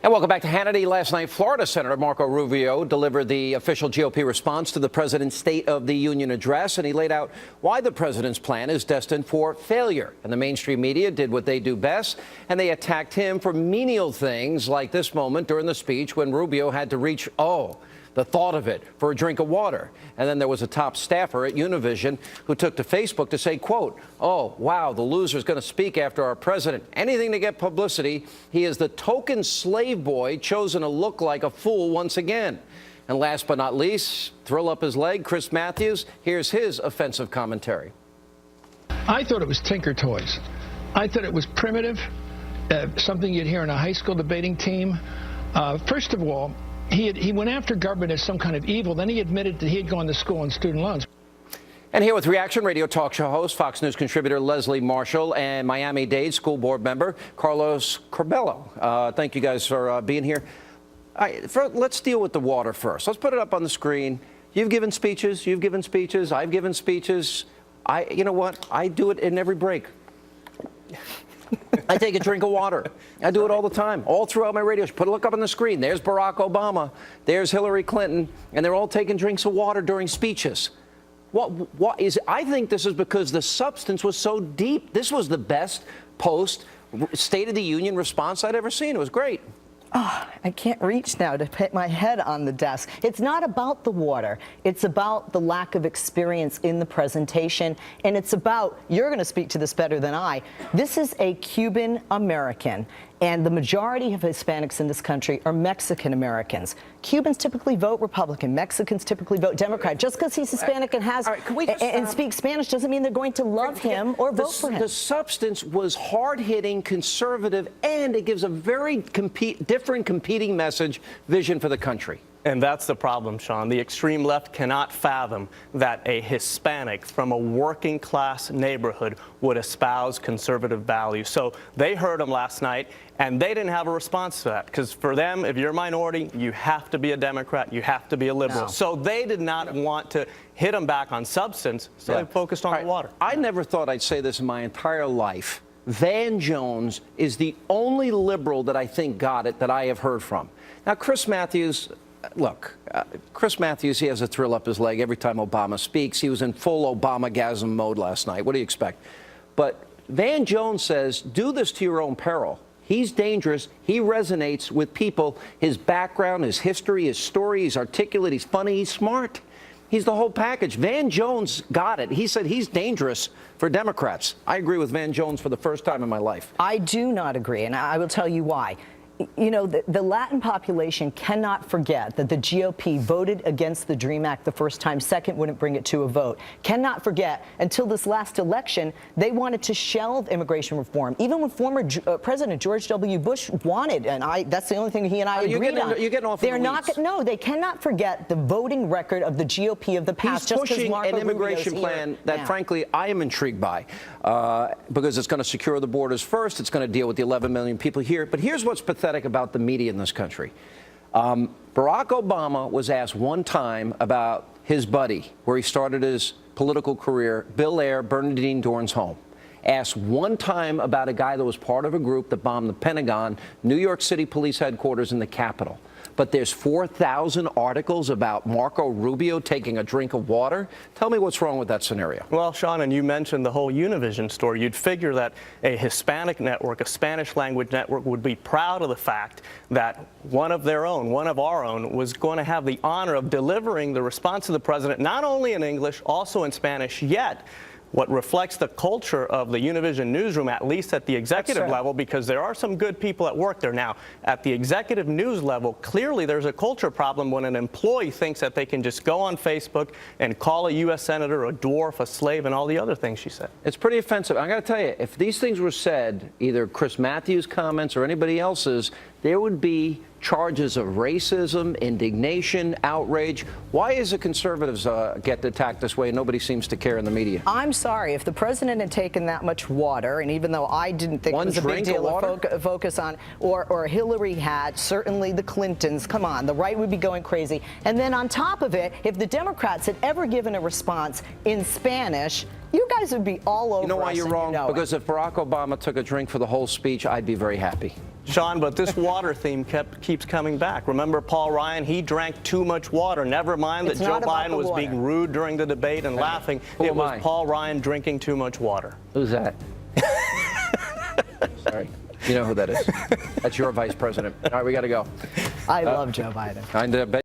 And welcome back to Hannity. Last night, Florida Senator Marco Rubio delivered the official GOP response to the president's State of the Union address, and he laid out why the president's plan is destined for failure. And the mainstream media did what they do best, and they attacked him for menial things like this moment during the speech when Rubio had to reach, the thought of it, for a drink of water. And then there was a top staffer at Univision who took to Facebook to say, quote, "Oh, wow, the loser's going to speak after our president. Anything to get publicity. He is the token slave boy chosen to look like a fool once again." And last but not least, thrill up his leg, Chris Matthews. Here's his offensive commentary. I thought it was Tinker Toys. I thought it was primitive, something you'd hear in a high school debating team. First of all, he went after government as some kind of evil. Then he admitted that he had gone to school on student loans. And here with Reaction Radio talk show host, Fox News contributor Leslie Marshall, and Miami-Dade school board member Carlos Corbello. Thank you guys for being here. Let's deal with the water first. Let's put it up on the screen. You've given speeches. I've given speeches. You know what? I do it in every break. I take a drink of water. I do it all the time, all throughout my radio show. Look up on the screen. There's Barack Obama. There's Hillary Clinton. And they're all taking drinks of water during speeches. What is? I think this is because the substance was so deep. This was the best post State of the Union response I'd ever seen. It was great. Oh, I can't reach now to hit my head on the desk. It's not about the water. It's about the lack of experience in the presentation. And it's about, you're going to speak to this better than I, this is a Cuban American. And the majority of Hispanics in this country are Mexican Americans. Cubans typically vote Republican. Mexicans typically vote Democrat. Just because he's Hispanic and has and speaks Spanish doesn't mean they're going to love him or vote for him. The substance was hard-hitting, conservative, and it gives a very different competing message, vision for the country. And that's the problem, Sean. The extreme left cannot fathom that a Hispanic from a working class neighborhood would espouse conservative values. So they heard him last night, and they didn't have a response to that. Because for them, if you're a minority, you have to be a Democrat, you have to be a liberal. No. So they did not want to hit him back on substance, so they focused on the water. I never thought I'd say this in my entire life. Van Jones is the only liberal that I think got it that I have heard from. Now, Chris Matthews... Look, Chris Matthews, he has a thrill up his leg every time Obama speaks. He was in full Obama-gasm mode last night. What do you expect? But Van Jones says, do this to your own peril. He's dangerous. He resonates with people. His background, his history, his story, he's articulate, he's funny, he's smart. He's the whole package. Van Jones got it. He said he's dangerous for Democrats. I agree with Van Jones for the first time in my life. I do not agree, and I will tell you why. You know, the Latin population cannot forget that the GOP voted against the DREAM Act the first time. Second, wouldn't bring it to a vote. Cannot forget, until this last election, they wanted to shelve immigration reform. Even when former President George W. Bush wanted, and that's the only thing he and I agreed on. You're getting off the weeds. No, they cannot forget the voting record of the GOP of the past. He's pushing an immigration plan that, frankly, I am intrigued by because it's going to secure the borders first. It's going to deal with the 11 million people here. But here's what's pathetic about the media in this country. Barack Obama was asked one time about his buddy, where he started his political career, Bill Ayer, Bernardine Dohrn's home. Asked one time about a guy that was part of a group that bombed the Pentagon, New York City police headquarters, and the Capitol. But there's 4,000 articles about Marco Rubio taking a drink of water. Tell me what's wrong with that scenario. Well, Sean, and you mentioned the whole Univision story. You'd figure that a Hispanic network, a Spanish language network, would be proud of the fact that one of their own, one of our own, was going to have the honor of delivering the response to the president, not only in English, also in Spanish, yet what reflects the culture of the Univision newsroom, at least at the executive level, because there are some good people at work there now. At the executive news level, clearly there's a culture problem when an employee thinks that they can just go on Facebook and call a U.S. senator a dwarf, a slave, and all the other things she said. It's pretty offensive. I got to tell you, if these things were said, either Chris Matthews' comments or anybody else's, there would be charges of racism, indignation, outrage. Why is it conservatives get attacked this way and nobody seems to care in the media? I'm sorry. If the president had taken that much water, and even though I didn't think it was a big deal to focus on, or Hillary had, certainly the Clintons, come on, the right would be going crazy. And then on top of it, if the Democrats had ever given a response in Spanish, you guys would be all over us. You know why you're wrong? You know because if Barack Obama took a drink for the whole speech, I'd be very happy. Sean, but this water theme keeps coming back. Remember Paul Ryan? He drank too much water. Never mind that It's Joe not about Biden the was water. being rude during the debate and laughing. Who It am was I? Paul Ryan drinking too much water. Who's that? Sorry. You know who that is. That's your vice president. All right, we got to go. I love Joe Biden. And bet